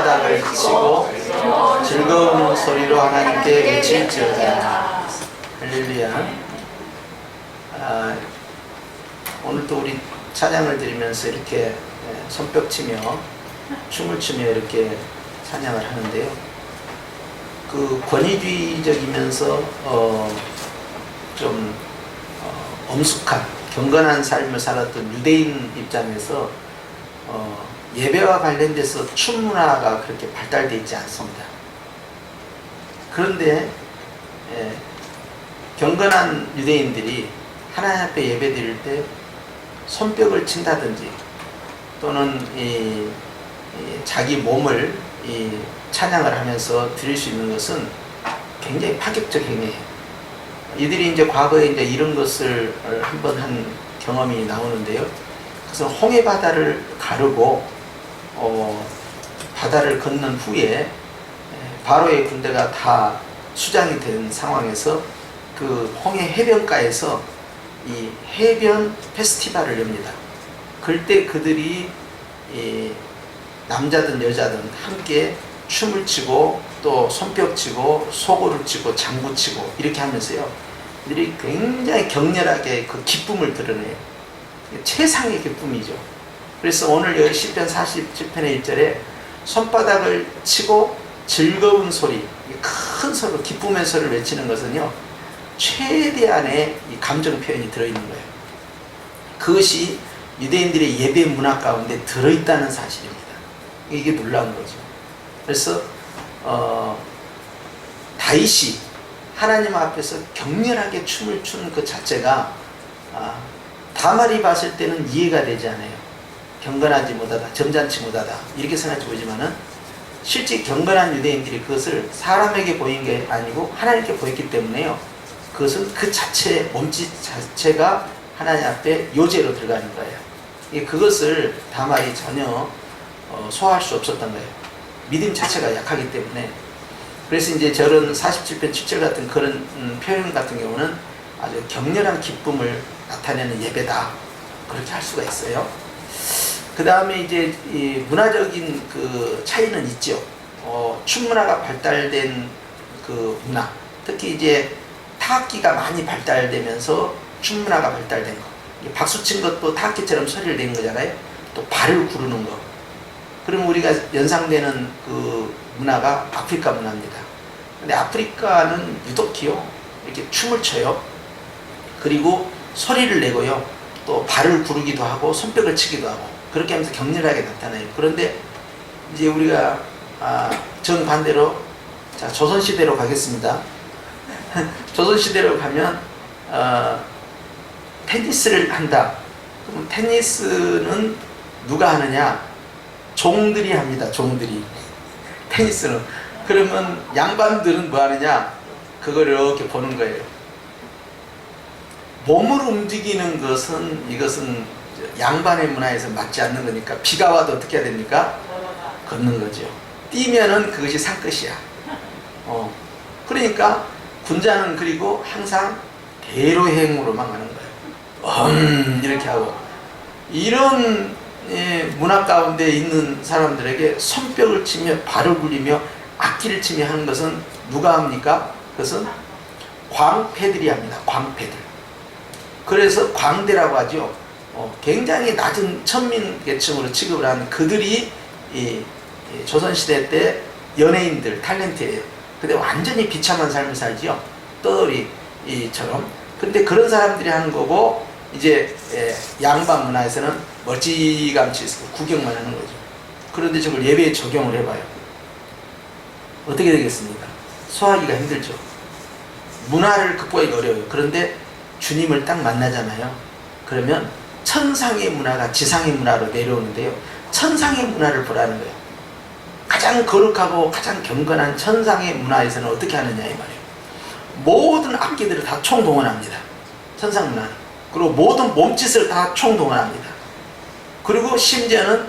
손바닥을 치고 즐거운 소리로 하나님께 외칠지어다. 할렐루야. 오늘도 우리 찬양을 드리면서 이렇게 손뼉 치며 춤을 추며 이렇게 찬양을 하는데요. 그 권위주의적이면서 좀 엄숙한 경건한 삶을 살았던 유대인 입장에서 예배와 관련돼서 춤 문화가 그렇게 발달되어 있지 않습니다. 그런데 경건한 유대인들이 하나님 앞에 예배 드릴 때 손뼉을 친다든지 또는 자기 몸을 찬양을 하면서 드릴 수 있는 것은 굉장히 파격적 행위예요. 이들이 이제 과거에 이제 이런 것을 한번 한 경험이 나오는데요. 그래서 홍해 바다를 가르고 바다를 건넌 후에 바로의 군대가 다 수장이 된 상황에서 그 홍해 해변가에서 이 해변 페스티벌을 엽니다. 그때 그들이 남자든 여자든 함께 춤을 추고 또 손뼉 치고 소고를 치고 장구 치고 이렇게 하면서요, 그들이 굉장히 격렬하게 그 기쁨을 드러내요. 최상의 기쁨이죠. 그래서 오늘 여기 시편 47편의 1절에 손바닥을 치고 즐거운 소리, 큰 소리, 기쁨의 소리를 외치는 것은요, 최대한의 이 감정 표현이 들어있는 거예요. 그것이 유대인들의 예배 문화 가운데 들어있다는 사실입니다. 이게 놀라운 거죠. 그래서 다윗이 하나님 앞에서 격렬하게 춤을 추는 그 자체가 다말이 봤을 때는 이해가 되지 않아요. 경건하지 못하다, 점잖지 못하다 이렇게 생각해 보지만은 실제 경건한 유대인들이 그것을 사람에게 보인 게 아니고 하나님께 보였기 때문에요, 그것은 그 자체, 몸짓 자체가 하나님 앞에 요제로 들어가는 거예요. 그것을 다말이 전혀 소화할 수 없었던 거예요. 믿음 자체가 약하기 때문에. 그래서 이제 저런 47편 7절 같은 그런 표현 같은 경우는 아주 격렬한 기쁨을 나타내는 예배다, 그렇게 할 수가 있어요. 그 다음에 이제 이 문화적인 그 차이는 있죠. 춤 문화가 발달된 그 문화, 특히 이제 타악기가 많이 발달되면서 춤 문화가 발달된 거. 박수 친 것도 타악기처럼 소리를 내는 거잖아요. 또 발을 구르는 거. 그럼 우리가 연상되는 그 문화가 아프리카 문화입니다. 근데 아프리카는 유독히요, 이렇게 춤을 춰요. 그리고 소리를 내고요, 또 발을 구르기도 하고 손뼉을 치기도 하고 그렇게 하면서 격렬하게 나타나요. 그런데 이제 우리가 정반대로, 자, 조선시대로 가겠습니다. 조선시대로 가면 테니스를 한다. 그럼 테니스는 누가 하느냐? 종들이 합니다. 종들이. 테니스는. 그러면 양반들은 뭐 하느냐? 그걸 이렇게 보는 거예요. 몸을 움직이는 것은, 이것은 양반의 문화에서 맞지 않는 거니까 비가 와도 어떻게 해야 됩니까? 걷는 거죠. 뛰면은 그것이 상끝이야. 그러니까 군자는 그리고 항상 대로행으로만 가는 거예요. 이렇게 하고. 이런 문화 가운데 있는 사람들에게 손뼉을 치며 발을 굴리며 악기를 치며 하는 것은 누가 합니까? 그것은 광패들이 합니다. 광패들. 그래서 광대라고 하죠. 굉장히 낮은 천민 계층으로 취급을 하는 그들이 이 조선시대 때 연예인들, 탤런트예요. 근데 완전히 비참한 삶을 살지요. 떠돌이처럼. 근데 그런 사람들이 하는 거고, 이제 양반 문화에서는 멀찌감치 구경만 하는 거죠. 그런데 저걸 예배에 적용을 해봐요. 어떻게 되겠습니까? 소화하기가 힘들죠. 문화를 극복하기가 어려워요. 그런데 주님을 딱 만나잖아요. 그러면 천상의 문화가 지상의 문화로 내려오는데요, 천상의 문화를 보라는 거예요. 가장 거룩하고 가장 경건한 천상의 문화에서는 어떻게 하느냐 이 말이에요. 모든 악기들을 다 총동원합니다. 천상 문화는. 그리고 모든 몸짓을 다 총동원합니다. 그리고 심지어는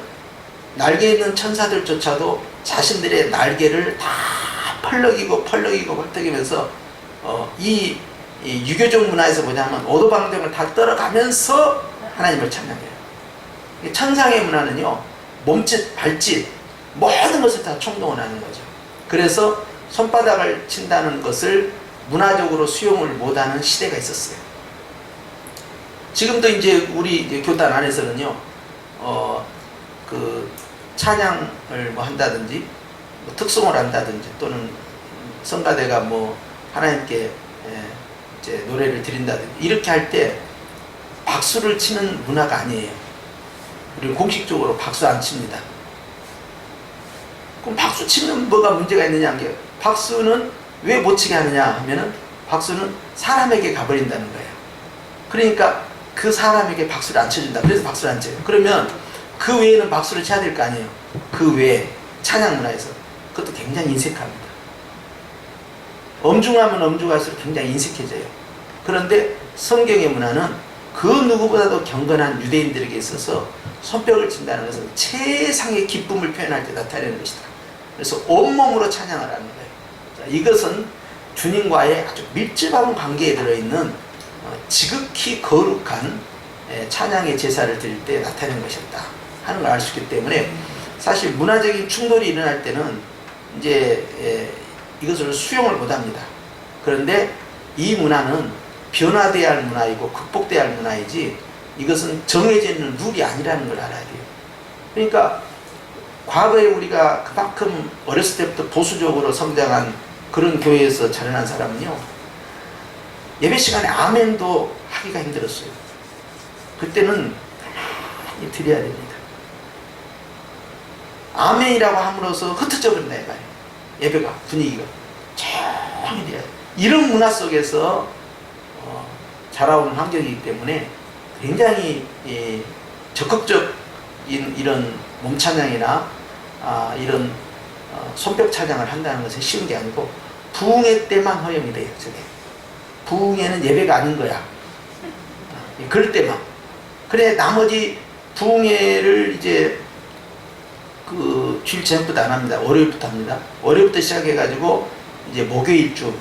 날개 있는 천사들조차도 자신들의 날개를 다 펄럭이고 펄럭이면서 이 유교적 문화에서 뭐냐면 오도방정을 다 떨어가면서 하나님을 찬양해요. 천상의 문화는요, 몸짓, 발짓, 모든 것을 다 총동원 하는 거죠. 그래서 손바닥을 친다는 것을 문화적으로 수용을 못하는 시대가 있었어요. 지금도 이제 우리 이제 교단 안에서는요, 그 찬양을 뭐 한다든지, 뭐 특송을 한다든지, 또는 성가대가 뭐 하나님께 이제 노래를 드린다든지, 이렇게 할 때 박수를 치는 문화가 아니에요. 우리는 공식적으로 박수 안 칩니다. 그럼 박수 치면 뭐가 문제가 있느냐? 게 박수는 왜 못 치게 하느냐 하면은, 박수는 사람에게 가버린다는 거예요. 그러니까 그 사람에게 박수를 안 쳐준다. 그래서 박수를 안 쳐요. 그러면 그 외에는 박수를 쳐야 될 거 아니에요. 그 외에 찬양 문화에서 그것도 굉장히 인색합니다. 엄중하면 엄중할수록 굉장히 인색해져요. 그런데 성경의 문화는 그 누구보다도 경건한 유대인들에게 있어서 손뼉을 친다는 것은 최상의 기쁨을 표현할 때 나타내는 것이다. 그래서 온몸으로 찬양을 하는 거예요. 자, 이것은 주님과의 아주 밀접한 관계에 들어있는 지극히 거룩한 찬양의 제사를 드릴 때 나타내는 것이었다 하는 걸 알 수 있기 때문에, 사실 문화적인 충돌이 일어날 때는 이제 이것을 수용을 못합니다. 그런데 이 문화는 변화돼야 할 문화이고 극복돼야 할 문화이지, 이것은 정해져 있는 룰이 아니라는 걸 알아야 돼요. 그러니까 과거에 우리가 그만큼 어렸을 때부터 보수적으로 성장한 그런 교회에서 자라난 사람은요, 예배 시간에 아멘도 하기가 힘들었어요. 그때는 가만히 드려야 됩니다. 아멘이라고 함으로써 흩어져 버린다 이거예요. 예배가, 분위기가 조용히 돼야 돼요. 이런 문화 속에서 자라온 환경이기 때문에 굉장히 적극적인 이런 몸찬양이나 이런 손뼉 찬양을 한다는 것은 쉬운 게 아니고, 부흥회 때만 허용이 돼요. 저게 부흥회는 예배가 아닌 거야. 그럴 때만. 그래 나머지 부흥회를 이제 그 주일 저녁부터 안 합니다. 월요일부터 합니다. 월요일부터 시작해가지고 이제 목요일쯤,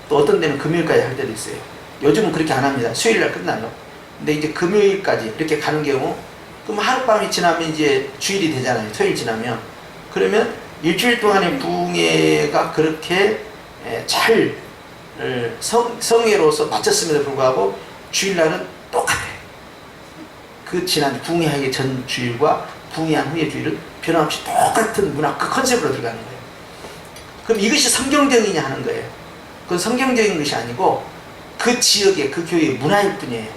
또 어떤 데는 금요일까지 할 때도 있어요. 요즘은 그렇게 안 합니다. 수요일날 끝나요. 근데 이제 금요일까지 이렇게 가는 경우, 그럼 하룻밤이 지나면 이제 주일이 되잖아요. 토요일 지나면. 그러면 일주일 동안의 부흥회가 그렇게 잘 성회로서 마쳤음에도 불구하고 주일날은 똑같아요. 그 지난 부흥회하기 전 주일과 부흥회한 후의 주일은 변함없이 똑같은 문화, 그 컨셉으로 들어가는 거예요. 그럼 이것이 성경적이냐 하는 거예요. 그건 성경적인 것이 아니고 그 지역의, 그 교회의 문화일 뿐이에요.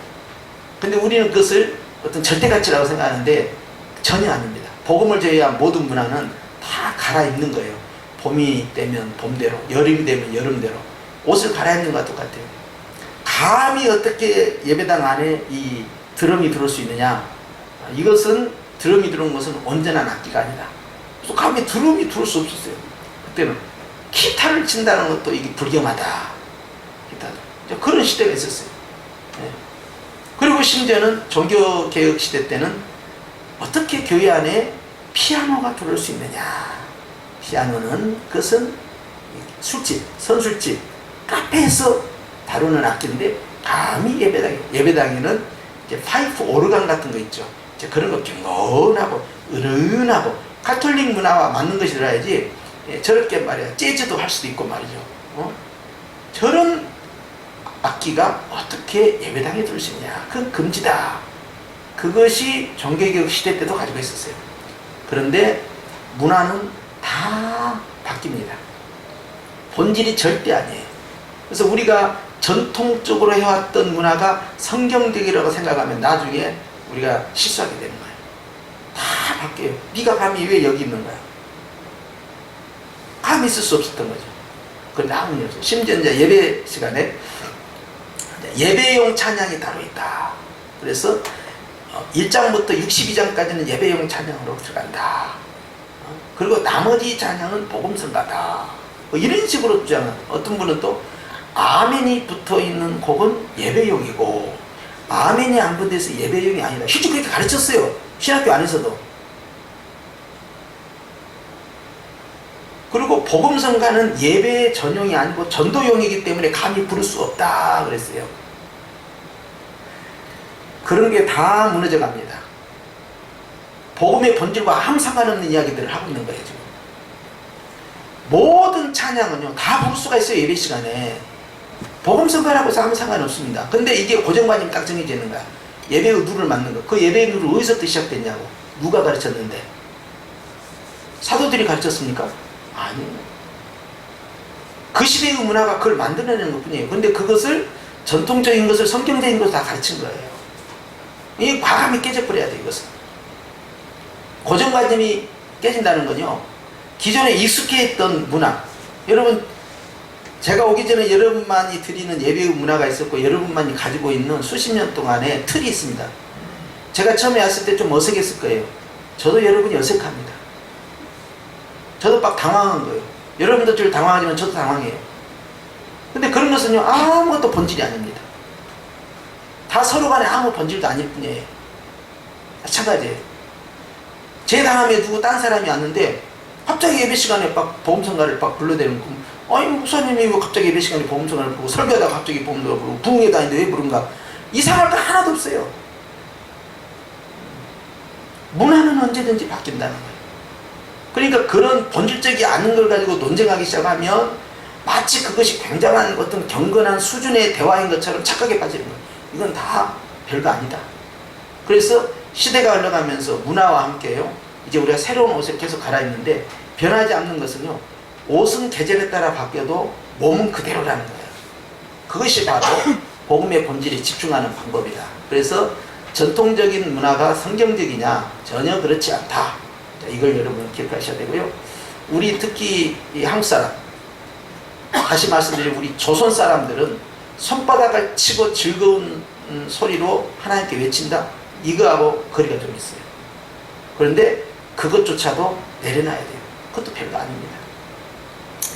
근데 우리는 그것을 어떤 절대가치라고 생각하는데 전혀 아닙니다. 복음을 제외한 모든 문화는 다 갈아입는 거예요. 봄이 되면 봄대로, 여름이 되면 여름대로 옷을 갈아입는 것과 똑같아요. 감히 어떻게 예배당 안에 이 드럼이 들어올 수 있느냐? 이것은, 드럼이 들어온 것은 온전한 악기가 아니다. 그래서 감히 드럼이 들어올 수 없었어요. 그때는 기타를 친다는 것도 이게 불경하다. 기타, 그런 시대가 있었어요. 네. 그리고 심지어는 종교개혁 시대 때는 어떻게 교회 안에 피아노가 들어올 수 있느냐? 피아노는 그것은 술집, 선술집, 카페에서 다루는 악기인데, 감히 예배당에는 이제 파이프 오르간 같은 거 있죠. 이제 그런 거 경건하고 은은하고 가톨릭 문화와 맞는 것이 들어야지, 저렇게 말이야 재즈도 할 수도 있고 말이죠. 저런 악기가 어떻게 예배당에 들을 수 있냐? 그건 금지다. 그것이 종교개혁 시대 때도 가지고 있었어요. 그런데 문화는 다 바뀝니다. 본질이 절대 아니에요. 그래서 우리가 전통적으로 해왔던 문화가 성경적이라고 생각하면 나중에 우리가 실수하게 되는 거예요. 다 바뀌어요. 네가 감히 왜 여기 있는 거야? 감히 있을 수 없었던 거죠. 그건 아무리 없어요. 심지어 이제 예배 시간에 예배용 찬양이 따로 있다. 그래서 1장부터 62장까지는 예배용 찬양으로 들어간다. 그리고 나머지 찬양은 복음성가다. 뭐 이런 식으로 주장은, 어떤 분은 또 아멘이 붙어있는 곡은 예배용이고 아멘이 안 붙어서 예배용이 아니다. 실제 그렇게 가르쳤어요. 신학교 안에서도. 그리고 복음성가는 예배 전용이 아니고 전도용이기 때문에 감히 부를 수 없다 그랬어요. 그런 게 다 무너져 갑니다. 복음의 본질과 아무 상관없는 이야기들을 하고 있는 거예요. 지금 모든 찬양은요 다 부를 수가 있어요. 예배 시간에 복음 선포라고 해서 아무 상관없습니다. 근데 이게 고정관념이 딱 정해져 있는 거야. 예배의 누를 맞는 거. 그 예배의 누를 어디서부터 시작됐냐고. 누가 가르쳤는데? 사도들이 가르쳤습니까? 아니요. 그 시대의 문화가 그걸 만들어내는 것 뿐이에요. 근데 그것을 전통적인 것을 성경적인 것을 다 가르친 거예요. 이 과감히 깨져버려야 돼. 이것은 고정관념이 깨진다는 건요 기존에 익숙해했던 문화. 여러분 제가 오기 전에 여러분만이 드리는 예배의 문화가 있었고 여러분만이 가지고 있는 수십 년 동안의 틀이 있습니다. 제가 처음에 왔을 때 좀 어색했을 거예요. 저도 여러분이 어색합니다. 저도 막 당황한 거예요. 여러분도 좀 당황하지만 저도 당황해요. 근데 그런 것은요 아무것도 본질이 아닙니다. 다 서로 간에 아무 본질도 아닐 뿐이에요. 마찬가지예요. 제 다음에 누구 딴 사람이 왔는데 갑자기 예배 시간에 막 보험성가를 막 불러대는 거. 아니 목사님이 왜 갑자기 예배 시간에 보험성가를 부르고 설교하다가 갑자기 보험성가를 부르고 부흥회 다니는데 왜 부른가. 이상할 거 하나도 없어요. 문화는 언제든지 바뀐다는 거예요. 그러니까 그런 본질적이 않은 걸 가지고 논쟁하기 시작하면 마치 그것이 굉장한 어떤 경건한 수준의 대화인 것처럼 착각에 빠지는 거예요. 이건 다 별거 아니다. 그래서 시대가 흘러가면서 문화와 함께요 이제 우리가 새로운 옷을 계속 갈아입는데 변하지 않는 것은요 옷은 계절에 따라 바뀌어도 몸은 그대로라는 거예요. 그것이 바로 복음의 본질에 집중하는 방법이다. 그래서 전통적인 문화가 성경적이냐? 전혀 그렇지 않다. 자, 이걸 여러분 기억하셔야 되고요. 우리 특히 이 한국 사람, 다시 말씀드리면 우리 조선 사람들은 손바닥을 치고 즐거운 소리로 하나님께 외친다. 이거하고 거리가 좀 있어요. 그런데 그것조차도 내려놔야 돼요. 그것도 별거 아닙니다.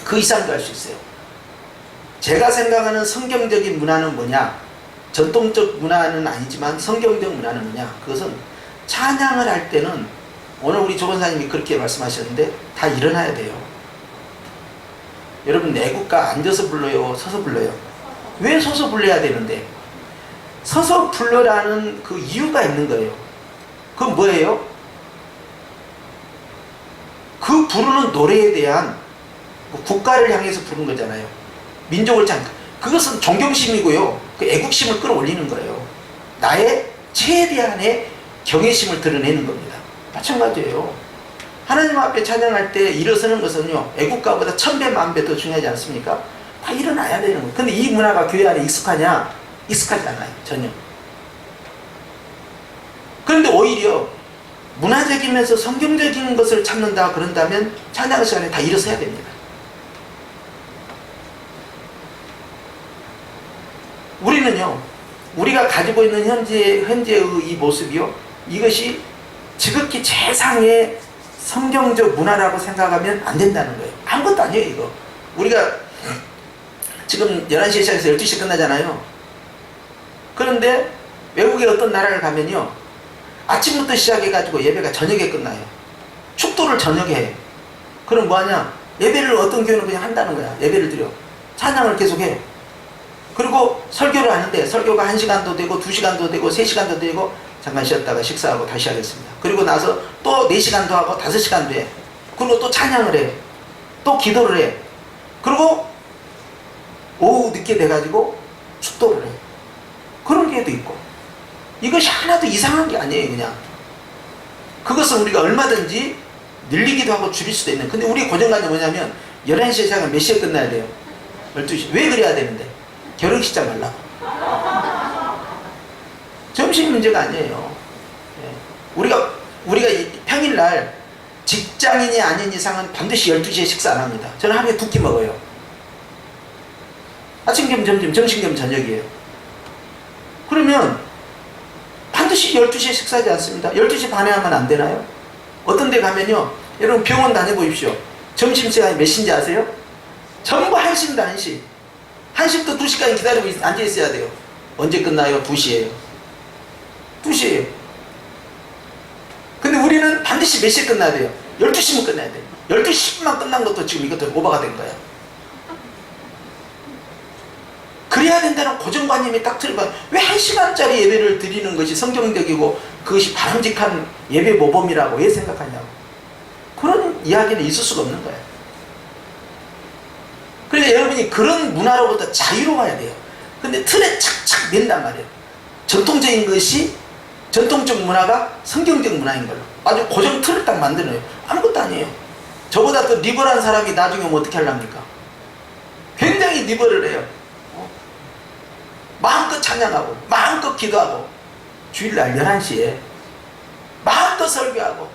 그 이상도 할 수 있어요. 제가 생각하는 성경적인 문화는 뭐냐? 전통적 문화는 아니지만 성경적 문화는 뭐냐? 그것은 찬양을 할 때는 오늘 우리 조건사님이 그렇게 말씀하셨는데 다 일어나야 돼요. 여러분 내국가 앉아서 불러요? 서서 불러요? 왜 서서 불러야 되는데? 서서 불러라는 그 이유가 있는 거예요. 그건 뭐예요? 그 부르는 노래에 대한 국가를 향해서 부른 거잖아요. 민족을 찬 그것은 존경심이고요. 그 애국심을 끌어올리는 거예요. 나의 최대한의 경외심을 드러내는 겁니다. 마찬가지예요. 하나님 앞에 찬양할 때 일어서는 것은요 애국가보다 1000배 만배 더 중요하지 않습니까? 다 일어나야 되는 거예요. 근데 이 문화가 교회 안에 익숙하냐? 익숙하지 않아요. 전혀. 그런데 오히려 문화적이면서 성경적인 것을 찾는다 그런다면 찬양 시간에 다 일어서야 됩니다. 우리는요 우리가 가지고 있는 현재의 이 모습이요 이것이 지극히 최상의 성경적 문화라고 생각하면 안 된다는 거예요. 아무것도 아니에요. 이거 우리가 지금 11시에 시작해서 12시 끝나잖아요. 그런데 외국의 어떤 나라를 가면요 아침부터 시작해가지고 예배가 저녁에 끝나요. 축도를 저녁에 해요. 그럼 뭐하냐? 예배를 어떤 교회는 그냥 한다는 거야. 예배를 드려. 찬양을 계속해요. 그리고 설교를 하는데 설교가 1시간도 되고 2시간도 되고 3시간도 되고 잠깐 쉬었다가 식사하고 다시 하겠습니다. 그리고 나서 또 4시간도 하고 5시간도 해. 그리고 또 찬양을 해. 또 기도를 해. 그리고 오후 늦게 돼가지고 축도를 해. 그런 게도 있고 이것이 하나도 이상한 게 아니에요. 그냥 그것은 우리가 얼마든지 늘리기도 하고 줄일 수도 있는. 근데 우리 고정관념이 뭐냐면 11시에 시작하면 몇 시에 끝나야 돼요? 12시. 왜 그래야 되는데? 결혼식장 말라고. 점심 문제가 아니에요. 우리가 평일날 직장인이 아닌 이상은 반드시 12시에 식사 안 합니다. 저는 하루에 2끼 먹어요. 아침 겸 점심, 점심 겸 저녁이에요. 그러면 반드시 12시에 식사하지 않습니다. 12시 반에 하면 안 되나요? 어떤 데 가면요 여러분 병원 다녀보십시오. 점심시간이 몇 시인지 아세요? 전부 1시입니다. 1시. 1시부터 2시까지 기다리고 앉아 있어야 돼요. 언제 끝나요? 2시에요. 2시에요. 근데 우리는 반드시 몇 시에 끝나야 돼요? 12시면 끝나야 돼요. 12시 10분만 끝난 것도 지금 이것도 오버가 된 거예요. 그래야 된다는 고정관념이 딱 틀어봐. 왜 1시간짜리 예배를 드리는 것이 성경적이고 그것이 바람직한 예배 모범이라고 왜 생각하냐고. 그런 이야기는 있을 수가 없는 거예요. 그러니까 여러분이 그런 문화로부터 자유로워야 돼요. 근데 틀에 착착 맨단 말이에요. 전통적인 것이, 전통적 문화가 성경적 문화인 걸로 아주 고정 틀을 딱 만드는, 아무것도 아니에요. 저보다 더 리버럴한 사람이 나중에 오면 어떻게 하려합니까? 굉장히 리버럴해요. 마음껏 찬양하고 마음껏 기도하고 주일날 11시에 마음껏 설교하고,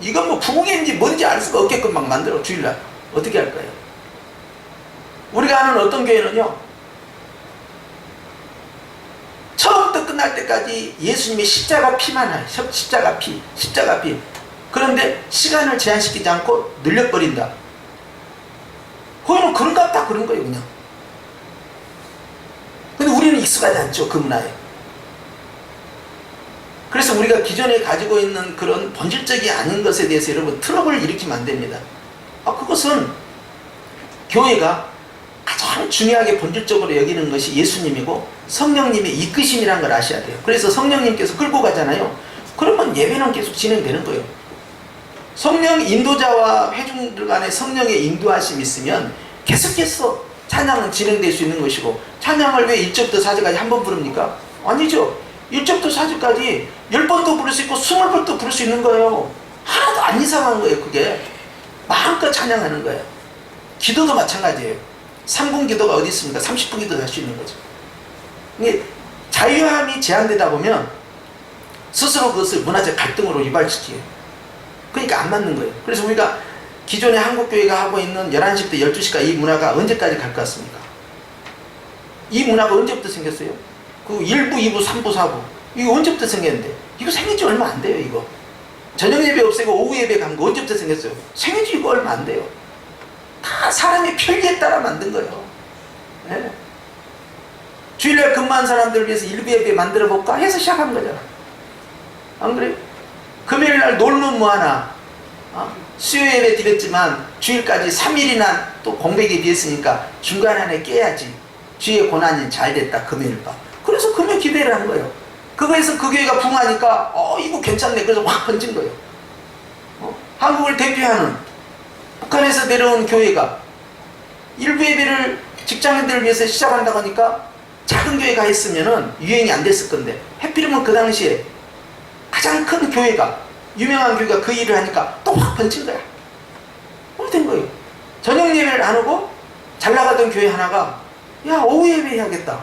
이건 뭐 부흥인지 뭔지 알 수가 없게끔 막 만들어. 주일날 어떻게 할 거예요? 우리가 아는 어떤 교회는요, 처음부터 끝날 때까지 예수님의 십자가 피만 해요. 십자가 피. 그런데 시간을 제한시키지 않고 늘려버린다. 거기는 그런갑다 그런 거예요, 그냥. 근데 우리는 익숙하지 않죠, 그 문화에. 그래서 우리가 기존에 가지고 있는 그런 본질적이 아닌 것에 대해서 여러분 트러블을 일으키면 안 됩니다. 그것은 교회가 가장 중요하게 본질적으로 여기는 것이 예수님이고 성령님의 이끄심이라는 걸 아셔야 돼요. 그래서 성령님께서 끌고 가잖아요. 그러면 예배는 계속 진행되는 거예요. 성령 인도자와 회중들 간에 성령의 인도하심이 있으면 계속해서 찬양은 진행될 수 있는 것이고, 찬양을 왜 1절부터 4절까지 한 번 부릅니까? 아니죠. 1절부터 4절까지 10번도 부를 수 있고 20번도 부를 수 있는 거예요. 하나도 안 이상한 거예요. 그게 마음껏 찬양하는 거예요. 기도도 마찬가지예요. 3분 기도가 어디 있습니까? 30분 기도 할 수 있는 거죠. 이게 자유함이 제한되다 보면 스스로 그것을 문화적 갈등으로 유발시켜요. 그러니까 안 맞는 거예요. 그래서 우리가 기존의 한국교회가 하고 있는 11시부터 12시까지 이 문화가 언제까지 갈 것 같습니까? 이 문화가 언제부터 생겼어요? 그 1부, 2부, 3부, 4부 이거 언제부터 생겼는데? 이거 생긴 지 얼마 안 돼요. 이거 저녁 예배 없애고 오후 예배 간 거 언제부터 생겼어요? 생긴 지 이거 얼마 안 돼요. 다 사람의 편리에 따라 만든 거예요. 네. 주일날 근무한 사람들을 위해서 일부 예배 만들어 볼까 해서 시작한 거잖아. 안 그래요? 금요일날 놀면 뭐하나, 수요 예배 드렸지만 주일까지 3일이나 또 공백이 비었으니까 중간에 깨야지. 주의 고난이 잘 됐다 금요일 밤. 그래서 금요 기대를 한 거예요. 그거에서 그 교회가 붕하니까 이거 괜찮네. 그래서 확 번진 거예요. 한국을 대표하는 북한에서 내려온 교회가 일부 예배를 직장인들을 위해서 시작한다고 하니까 작은 교회가 했으면은 유행이 안 됐을 건데, 하필이면 그 당시에 가장 큰 교회가, 유명한 교회가 그 일을 하니까 또 확 번진 거야. 그렇게 된 거예요. 저녁 예배를 안 하고 잘 나가던 교회 하나가 야 오후 예배 해야겠다.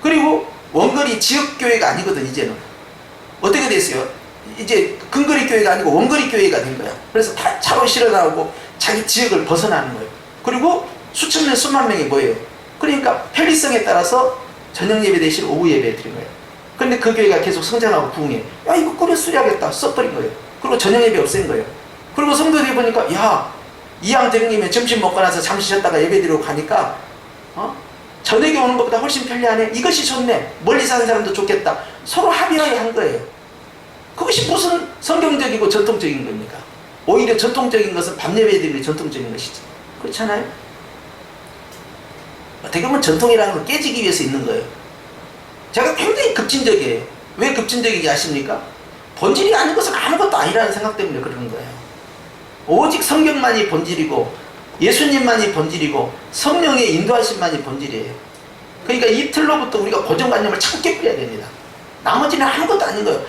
그리고 원거리 지역교회가 아니거든. 이제는 어떻게 됐어요? 이제 근거리 교회가 아니고 원거리 교회가 된 거야. 그래서 다 차로 실어 나오고 자기 지역을 벗어나는 거예요. 그리고 수천 명 수만 명이 모여요. 그러니까 편리성에 따라서 저녁 예배 대신 오후 예배 드린 거예요. 근데 그 교회가 계속 성장하고 부흥해. 야 이거 꾸려 수리하겠다 써버린 거예요. 그리고 저녁 예배 없앤 거예요. 그리고 성도들이 보니까 야 이왕 되는 김에 점심 먹고 나서 잠시 쉬었다가 예배 드리고 가니까 저녁에 오는 것보다 훨씬 편리하네. 이것이 좋네. 멀리 사는 사람도 좋겠다. 서로 합의하에 한 거예요. 그것이 무슨 성경적이고 전통적인 겁니까? 오히려 전통적인 것은 밤 예배 드리는 전통적인 것이지. 그렇잖아요? 어떻게 보면 전통이라는 걸 깨지기 위해서 있는 거예요. 제가 굉장히 급진적이에요. 왜 급진적이게 아십니까? 본질이 아닌 것은 아무것도 아니라는 생각 때문에 그러는 거예요. 오직 성경만이 본질이고 예수님만이 본질이고 성령의 인도하심만이 본질이에요. 그러니까 이 틀로부터 우리가 고정관념을 참 깨버려야 됩니다. 나머지는 아무것도 아닌 거예요.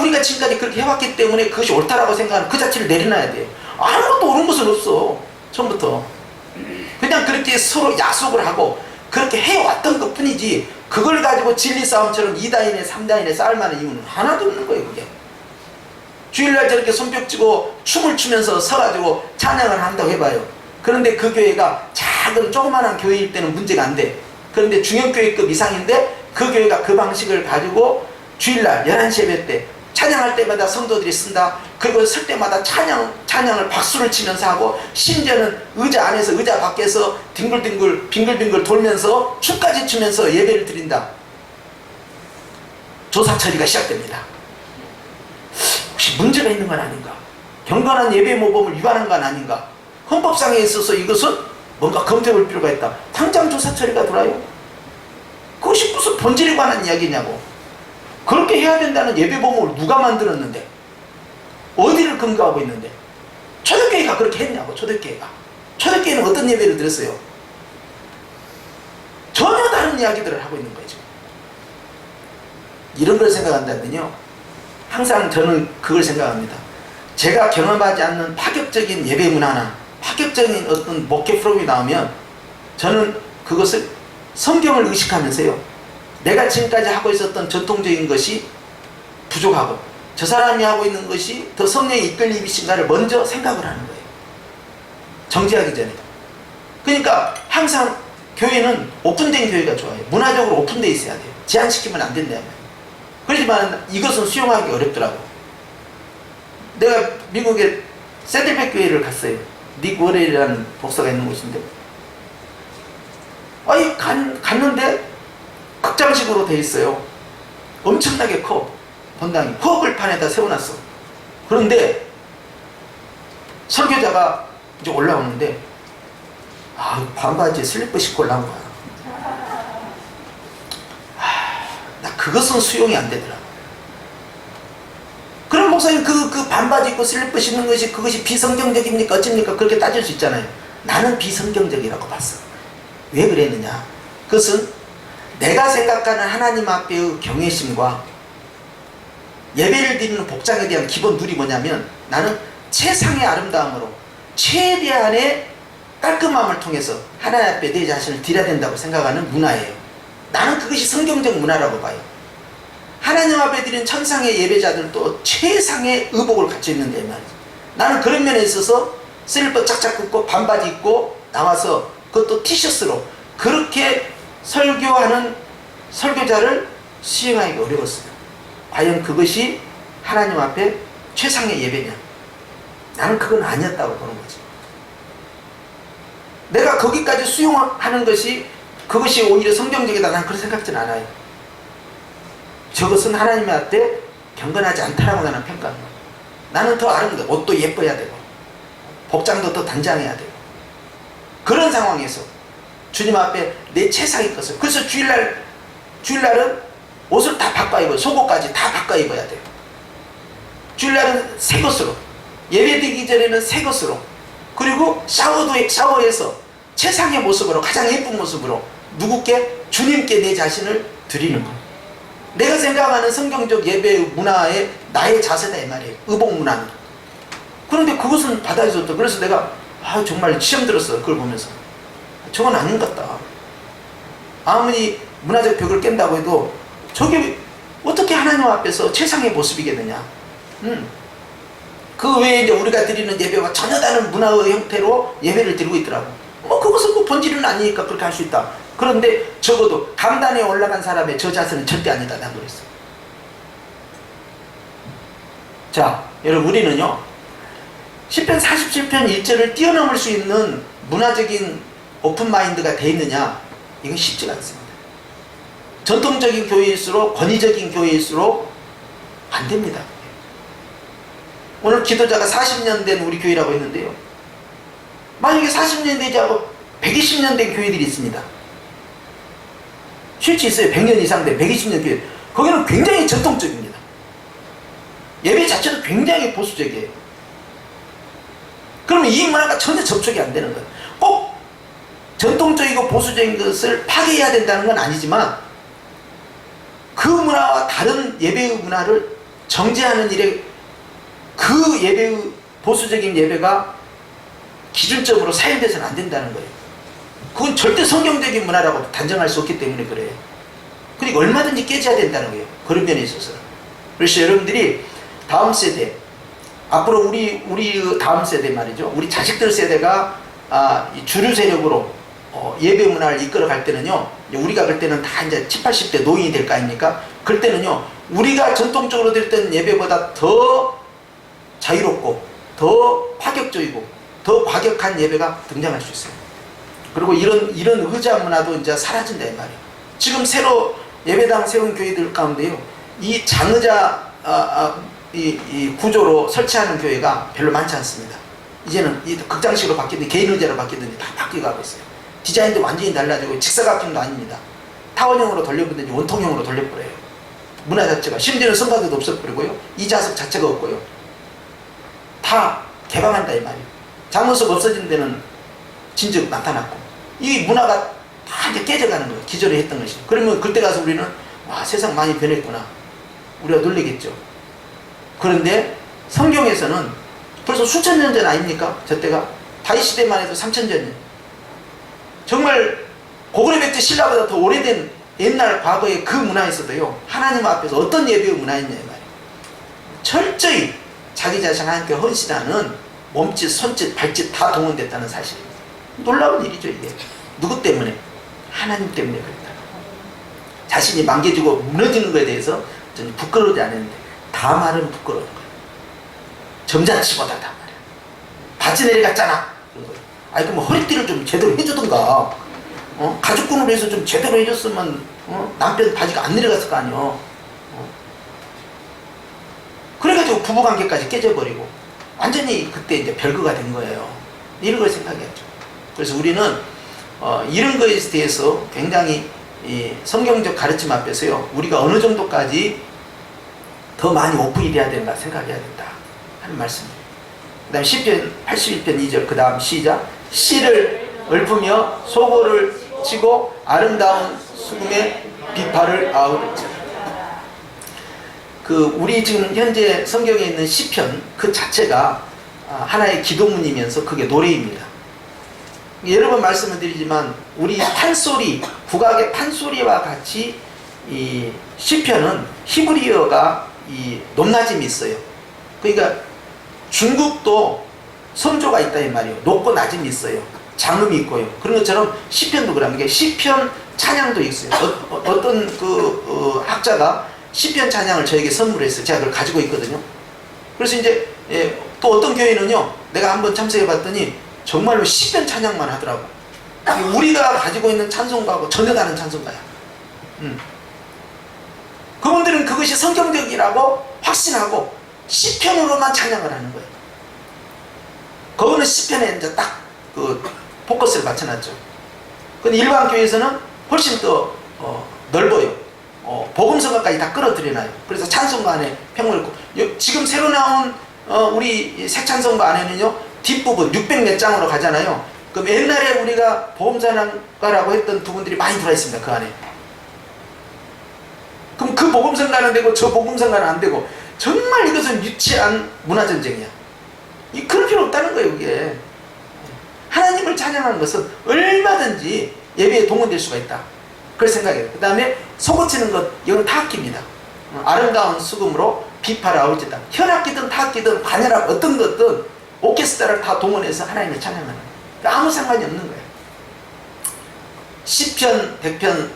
우리가 지금까지 그렇게 해왔기 때문에 그것이 옳다라고 생각하는 그 자체를 내려놔야 돼요. 아무것도 옳은 것은 없어. 처음부터 그냥 그렇게 서로 야속을 하고 그렇게 해왔던 것 뿐이지, 그걸 가지고 진리 싸움처럼 2다인에 3다인에 싸울 만한 이유는 하나도 없는 거예요. 그게 주일날 저렇게 손뼉치고 춤을 추면서 서가지고 찬양을 한다고 해봐요. 그런데 그 교회가 작은 조그만한 교회일 때는 문제가 안 돼. 그런데 중형교회급 이상인데 그 교회가 그 방식을 가지고 주일날 11시 예배 때 찬양할 때마다 성도들이 쓴다. 그리고 설 때마다 찬양을 박수를 치면서 하고, 심지어는 의자 안에서 의자 밖에서 빙글빙글 빙글빙글 돌면서 춤까지 추면서 예배를 드린다. 조사 처리가 시작됩니다. 혹시 문제가 있는 건 아닌가? 경건한 예배 모범을 위반한 건 아닌가? 헌법상에 있어서 이것은 뭔가 검토해 볼 필요가 있다. 당장 조사 처리가 돌아요. 그것이 무슨 본질에 관한 이야기냐고. 그렇게 해야 된다는 예배봉을 누가 만들었는데? 어디를 근거하고 있는데? 초대교회가 그렇게 했냐고. 초대교회는 어떤 예배를 드렸어요? 전혀 다른 이야기들을 하고 있는 거죠. 이런 걸 생각한다면요, 항상 저는 그걸 생각합니다. 제가 경험하지 않는 파격적인 예배 문화나 파격적인 어떤 목회 프로그램이 나오면 저는 그것을 성경을 의식하면서요, 내가 지금까지 하고 있었던 전통적인 것이 부족하고 저 사람이 하고 있는 것이 더 성령의 이끌림이신가를 먼저 생각을 하는 거예요. 정지하기 전에. 그러니까 항상 교회는 오픈된 교회가 좋아요. 문화적으로 오픈되어 있어야 돼요. 제한시키면 안 된다. 그렇지만 이것은 수용하기 어렵더라고. 내가 미국에 새들백 교회를 갔어요. 닉 워렐이라는 목사가 있는 곳인데, 아니 갔는데 극장식으로 돼 있어요. 엄청나게 커. 본당이 허글판에다 세워놨어. 그런데 설교자가 이제 올라오는데 반바지에 슬리퍼 신고 올라온 거야. 나 그것은 수용이 안 되더라. 그럼 목사님 그 반바지 입고 슬리퍼 신는 것이 그것이 비성경적입니까 어찌입니까? 그렇게 따질 수 있잖아요. 나는 비성경적이라고 봤어. 왜 그랬느냐? 그것은 내가 생각하는 하나님 앞에의 경외심과 예배를 드리는 복장에 대한 기본 룰이 뭐냐면, 나는 최상의 아름다움으로 최대한의 깔끔함을 통해서 하나님 앞에 내 자신을 드려야 된다고 생각하는 문화예요. 나는 그것이 성경적 문화라고 봐요. 하나님 앞에 드리는 천상의 예배자들도 최상의 의복을 갖춰 있는데 말이죠. 나는 그런 면에 있어서 슬리퍼 짝짝 긋고 반바지 입고 나와서 그것도 티셔츠로 그렇게 설교하는 설교자를 수행하기가 어려웠어요. 과연 그것이 하나님 앞에 최상의 예배냐? 나는 그건 아니었다고 보는 거지. 내가 거기까지 수용하는 것이 그것이 오히려 성경적이다, 나는 그렇게 생각하진 않아요. 저것은 하나님 앞에 경건하지 않다라고 나는 평가합니다. 나는 더 아름다워. 옷도 예뻐야 되고 복장도 더 단장해야 되고, 그런 상황에서 주님 앞에 내 최상의 것을, 그래서 주일날은 옷을 다 바꿔 입어요. 속옷까지 다 바꿔 입어야 돼요. 주일날은 새 것으로, 예배드리기 전에는 새 것으로, 그리고 샤워해서 최상의 모습으로, 가장 예쁜 모습으로 누구께? 주님께 내 자신을 드리는 것. 내가 생각하는 성경적 예배 문화의 나의 자세다 이 말이에요. 의복 문화는. 그런데 그것은 받아들여졌다. 그래서 내가 정말 시험 들었어. 그걸 보면서 저건 아닌 것 같다. 아무리 문화적 벽을 깬다고 해도 저게 어떻게 하나님 앞에서 최상의 모습이겠느냐. 그 외에 이제 우리가 드리는 예배와 전혀 다른 문화의 형태로 예배를 드리고 있더라고. 그것은 뭐 본질은 아니니까 그렇게 할 수 있다. 그런데 적어도 강단에 올라간 사람의 저 자세는 절대 아니다. 난 그랬어. 자, 여러분, 우리는요, 시편 47편 1절을 뛰어넘을 수 있는 문화적인 오픈마인드가 돼 있느냐? 이건 쉽지가 않습니다. 전통적인 교회일수록, 권위적인 교회일수록 안 됩니다. 오늘 기도자가 40년 된 우리 교회라고 했는데요, 만약에 40년 되지 않고 120년 된 교회들이 있습니다. 실제 있어요. 100년 이상 된 120년 교회. 거기는 굉장히 전통적입니다. 예배 자체도 굉장히 보수적이에요. 그러면 이 문화가 전혀 접촉이 안 되는 거예요. 꼭 전통적이고 보수적인 것을 파괴해야 된다는 건 아니지만, 그 문화와 다른 예배의 문화를 정죄하는 일에 그 예배의 보수적인 예배가 기준적으로 사용돼서는 안 된다는 거예요. 그건 절대 성경적인 문화라고 단정할 수 없기 때문에 그래요. 그러니까 얼마든지 깨져야 된다는 거예요. 그런 면에 있어서. 그래서 여러분들이 다음 세대, 앞으로 우리 다음 세대 말이죠. 우리 자식들 세대가 주류 세력으로 예배 문화를 이끌어 갈 때는요, 우리가 그럴 때는 다 이제 70, 80대 노인이 될 거 아닙니까? 그럴 때는요, 우리가 전통적으로 드렸던 예배보다 더 자유롭고 더 파격적이고 더 과격한 예배가 등장할 수 있어요. 그리고 이런 의자 문화도 이제 사라진다 이 말이에요. 지금 새로 예배당 세운 교회들 가운데요, 이 장의자 이 구조로 설치하는 교회가 별로 많지 않습니다. 이제는 이 극장식으로 바뀌든지 개인 의자로 바뀌든지 다 바뀌어가고 있어요. 디자인도 완전히 달라지고 직사각형도 아닙니다. 타원형으로 돌려보든지 원통형으로 돌려버려요. 문화 자체가. 심지어는 성가대도 없어버리고요. 이자석 자체가 없고요. 다 개방한다 이 말이에요. 장문석 없어진 데는 진즉 나타났고, 이 문화가 다 이제 깨져가는 거예요. 기존에 했던 것이. 그러면 그때 가서 우리는 와, 세상 많이 변했구나, 우리가 놀리겠죠. 그런데 성경에서는 벌써 수천 년 전 아닙니까? 저 때가 다윗 시대만 해도 3000년 전. 정말 고구려 백제 신라보다 더 오래된 옛날 과거의 그 문화에서도요, 하나님 앞에서 어떤 예배의 문화였냐 이 말이에요. 철저히 자기 자신 하나님께 헌신하는 몸짓, 손짓, 발짓 다 동원됐다는 사실입니다. 놀라운 일이죠 이게. 누구 때문에? 하나님 때문에 그랬다. 자신이 망개지고 무너지는 것에 대해서 저는 부끄러우지 않았는데, 다 말은 부끄러운 거예요. 점잖지보다 다 말이야. 바지 내려갔잖아. 아니 그럼 허리띠를 좀 제대로 해주던가, 가죽끈으로 해서 좀 제대로 해줬으면 남편 바지가 안 내려갔을 거 아니야. 그래가지고 부부관계까지 깨져버리고 완전히 그때 이제 별거가 된 거예요. 이런 걸 생각했죠. 그래서 우리는 이런 것에 대해서 굉장히 이 성경적 가르침 앞에서요, 우리가 어느 정도까지 더 많이 오픈이 돼야 된다 생각해야 된다 하는 말씀입니다. 그 다음 시편 81편 2절, 그 다음 시작. 씨를 읊으며 소고를 치고 아름다운 수금에 비파를 아우르자. 우리 지금 현재 성경에 있는 시편 그 자체가 하나의 기도문이면서 그게 노래입니다. 여러 번 말씀을 드리지만 우리 판소리, 국악의 판소리와 같이 이 시편은 히브리어가 이 높낮임이 있어요. 그러니까 중국도 성조가 있다 이 말이에요. 높고 낮음이 있어요. 장음이 있고요. 그런 것처럼 시편도 그럽니다. 시편 찬양도 있어요. 어떤 학자가 시편 찬양을 저에게 선물했어요. 제가 그걸 가지고 있거든요. 그래서 이제 또 어떤 교회는요, 내가 한번 참석해 봤더니 정말로 시편 찬양만 하더라고. 우리가 가지고 있는 찬송가하고 전혀 다른 찬송가야. 그분들은 그것이 성경적이라고 확신하고 시편으로만 찬양을 하는 거예요. 그거는 시편에 이제 딱 포커스를 맞춰놨죠. 근데 일반 교회에서는 훨씬 더 넓어요. 복음성가까지 다 끌어들여놔요. 그래서 찬송가 안에 평을 있고, 지금 새로 나온 우리 새 찬송가 안에는요, 뒷부분 600몇 장으로 가잖아요. 그럼 옛날에 우리가 복음성가라고 했던 부분들이 많이 들어있습니다. 그 안에. 그럼 그 복음성가는 되고 저 복음성가는 안 되고, 정말 이것은 유치한 문화전쟁이야. 그럴 필요 없다는 거예요. 이게 하나님을 찬양하는 것은 얼마든지 예배에 동원될 수가 있다, 그걸 생각해요. 그 다음에 소고치는 것, 이건 타악기입니다. 아름다운 수금으로 비파를 아울지다. 현악기든 타악기든 관현악 어떤 것든 오케스트라를 다 동원해서 하나님을 찬양하는 거예요. 그러니까 아무 상관이 없는 거예요. 시편 100편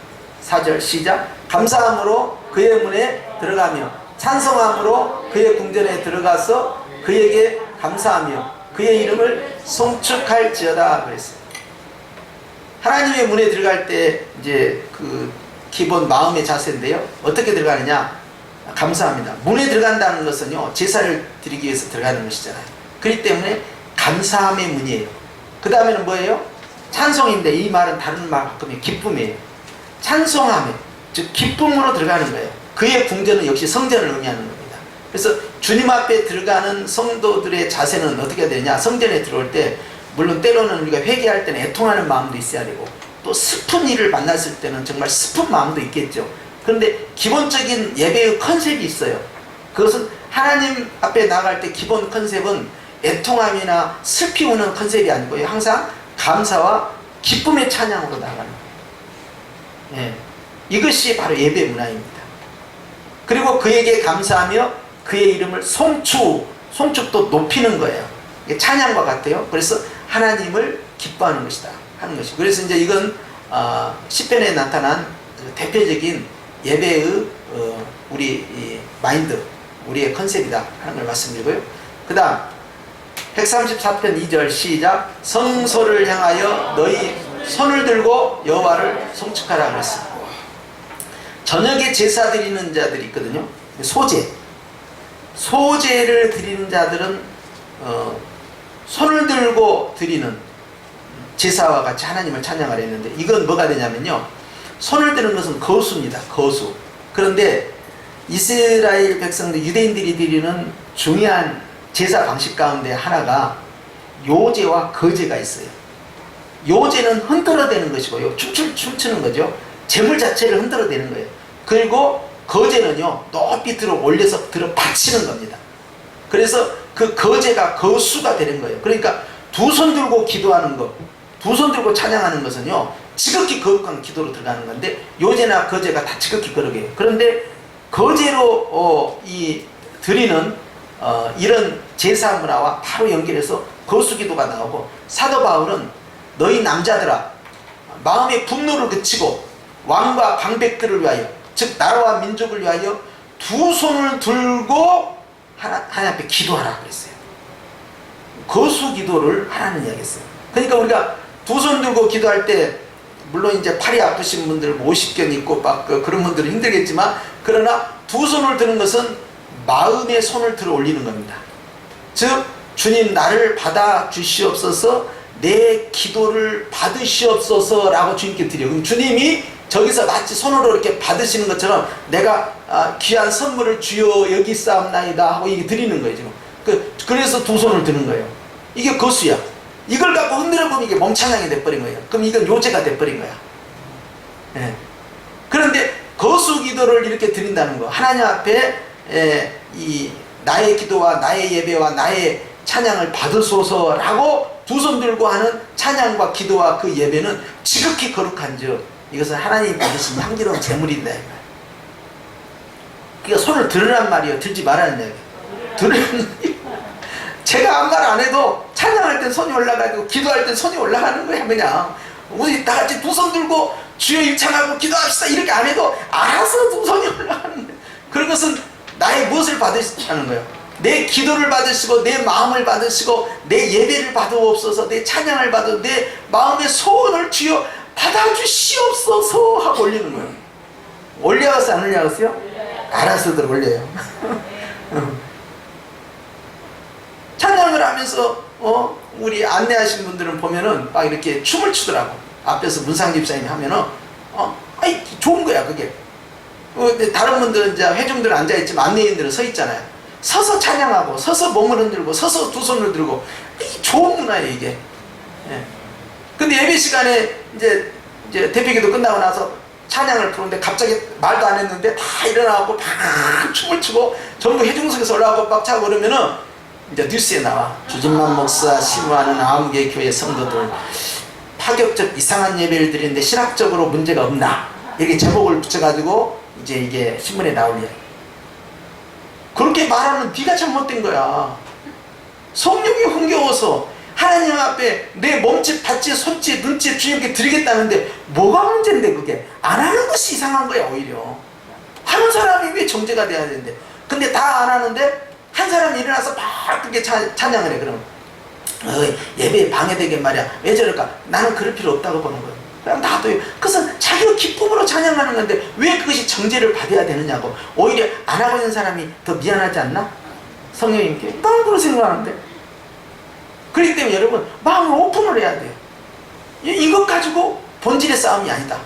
4절 시작. 감사함으로 그의 문에 들어가며 찬송함으로 그의 궁전에 들어가서 그에게 감사하며 그의 이름을 송축할지어다 그랬어요. 하나님의 문에 들어갈 때 이제 그 기본 마음의 자세인데요, 어떻게 들어가느냐? 감사합니다. 문에 들어간다는 것은요, 제사를 드리기 위해서 들어가는 것이잖아요. 그렇기 때문에 감사함의 문이에요. 그 다음에는 뭐예요? 찬송인데, 이 말은 다른 말 바꾸면 기쁨이에요. 찬송함에, 즉 기쁨으로 들어가는 거예요. 그의 궁전은 역시 성전을 의미하는 겁니다. 그래서 주님 앞에 들어가는 성도들의 자세는 어떻게 되냐? 성전에 들어올 때 물론 때로는 우리가 회개할 때는 애통하는 마음도 있어야 되고, 또 슬픈 일을 만났을 때는 정말 슬픈 마음도 있겠죠. 그런데 기본적인 예배의 컨셉이 있어요. 그것은 하나님 앞에 나갈 때 기본 컨셉은 애통함이나 슬피 우는 컨셉이 아니고요, 항상 감사와 기쁨의 찬양으로 나가는 거예요. 이것이 바로 예배 문화입니다. 그리고 그에게 감사하며 그의 이름을 송축도 높이는 거예요. 이게 찬양과 같아요. 그래서 하나님을 기뻐하는 것이다 하는 것이. 그래서 이제 이건 시편에 나타난 대표적인 예배의 우리 마인드, 우리의 컨셉이다 하는 걸 말씀드리고요. 그 다음 134편 2절 시작. 성소를 향하여 너희 손을 들고 여호와를 송축하라 그랬습니다. 저녁에 제사 드리는 자들이 있거든요. 소제를 드리는 자들은 손을 들고 드리는 제사와 같이 하나님을 찬양하려 했는데, 이건 뭐가 되냐면요, 손을 드는 것은 거수입니다. 거수. 그런데 이스라엘 백성들, 유대인들이 드리는 중요한 제사 방식 가운데 하나가 요제와 거제가 있어요. 요제는 흔들어대는 것이고요. 춤추는 거죠. 재물 자체를 흔들어대는 거예요. 그리고 거제는요, 높이 들어 올려서 들어 받치는 겁니다. 그래서 그 거제가 거수가 되는 거예요. 그러니까 두 손 들고 기도하는 것, 두 손 들고 찬양하는 것은요, 지극히 거룩한 기도로 들어가는 건데, 요제나 거제가 다 지극히 거룩해요. 그런데 거제로 드리는 이런 제사 문화와 바로 연결해서 거수 기도가 나오고, 사도 바울은 너희 남자들아 마음의 분노를 그치고 왕과 방백들을 위하여, 즉 나라와 민족을 위하여 두 손을 들고 하나님 앞에 기도하라 그랬어요. 거수 기도를 하라는 이야기였어요. 그러니까 우리가 두 손 들고 기도할 때, 물론 이제 팔이 아프신 분들 50견 있고 막 그런 분들은 힘들겠지만, 그러나 두 손을 드는 것은 마음의 손을 들어 올리는 겁니다. 즉 주님 나를 받아 주시옵소서, 내 기도를 받으시옵소서 라고 주님께 드려요. 그럼 주님이 저기서 마치 손으로 이렇게 받으시는 것처럼 내가 귀한 선물을 주여 여기 있사옵나이다 하고 이게 드리는 거예요. 지금 그래서 두 손을 드는 거예요. 이게 거수야. 이걸 갖고 흔들어보면 이게 몸찬양이 돼버린 거예요. 그럼 이건 요제가 돼버린 거야. 예. 그런데 거수 기도를 이렇게 드린다는 거, 하나님 앞에 이 나의 기도와 나의 예배와 나의 찬양을 받으소서라고 두 손 들고 하는 찬양과 기도와 그 예배는 지극히 거룩한즉 이것은 하나님이 받으신 향기로운 제물이다. 그러니까 손을 들으란 말이에요. 들지 말라는 얘기예요. 들으란 제가 아무 말 안 해도 찬양할 땐 손이 올라가고 기도할 땐 손이 올라가는 거야. 그냥 우리 다 같이 두 손 들고 주여 일창하고 기도합시다 이렇게 안 해도 알아서 두 손이 올라가는 거예요. 그런 것은 나의 무엇을 받으시는 거예요? 내 기도를 받으시고 내 마음을 받으시고 내 예배를 받으옵소서, 내 찬양을 받으, 내 마음의 소원을 주여 받아주시옵소서 하고 올리는 거예요. 올려가서 안 올려가서요? 알아서들 올려요. 찬양을 하면서 우리 안내하신 분들은 보면은 막 이렇게 춤을 추더라고. 앞에서 문상 집사님이 하면은 아이 좋은 거야 그게. 다른 분들은 이제 회중들은 앉아있지만 안내인들은 서 있잖아요. 서서 찬양하고 서서 몸을 흔들고 서서 두 손을 들고, 이게 좋은 문화예요 이게. 예. 근데 예배 시간에 이제 대표기도 끝나고 나서 찬양을 부르는데 갑자기 말도 안 했는데 다 일어나고 막 춤을 추고 전부 회중석에서 올라가고 막 차고 그러면은 이제 뉴스에 나와. 주진만 목사 심우하는 아홉개 교회 성도들 파격적 이상한 예배를 드리는데 신학적으로 문제가 없나, 이렇게 제목을 붙여가지고 이제 이게 신문에 나올 이야기. 그렇게 말하는 네가 잘못된 거야. 성령이 흥겨워서 하나님 앞에 내 몸짓, 발짓, 손짓, 눈짓 주님께 드리겠다는데 뭐가 문제인데 그게 안 하는 것이 이상한 거야. 오히려 하는 사람이 왜 정죄가 돼야 되는데, 근데 다 안 하는데 한 사람이 일어나서 막 그렇게 찬양을 해. 그러면 예배에 방해되게 말이야. 왜 저럴까? 나는 그럴 필요 없다고 보는 거야. 그냥 놔둬요. 그것은 자기가 기쁨으로 찬양하는 건데 왜 그것이 정죄를 받아야 되느냐고. 오히려 안 하고 있는 사람이 더 미안하지 않나? 성령님께 나는 그렇게 생각하는데. 그렇기 때문에 여러분 마음을 오픈을 해야 돼요. 이것 가지고 본질의 싸움이 아니다.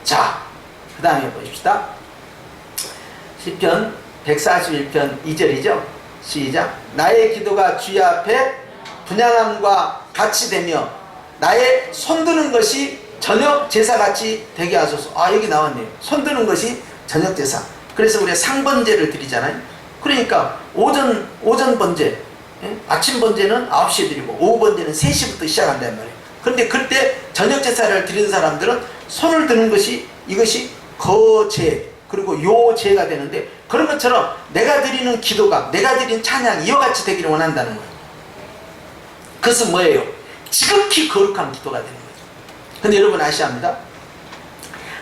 자, 그 다음에 보십시다. 시편 141편 2절이죠. 시작. 나의 기도가 주의 앞에 분향함과 같이 되며 나의 손드는 것이 저녁 제사같이 되게 하소서. 여기 나왔네요. 손드는 것이 저녁 제사. 그래서 우리가 상번제를 드리잖아요. 그러니까 오전 번제, 아침 번제는 9시에 드리고 오후 번제는 3시부터 시작한단 말이에요. 그런데 그때 저녁 제사를 드리는 사람들은 손을 드는 것이, 이것이 거제 그리고 요제가 되는데, 그런 것처럼 내가 드리는 기도가, 내가 드리는 찬양이 이와 같이 되기를 원한다는 거예요. 그것은 뭐예요? 지극히 거룩한 기도가 되는 거예요. 근데 여러분 아셔야 합니다.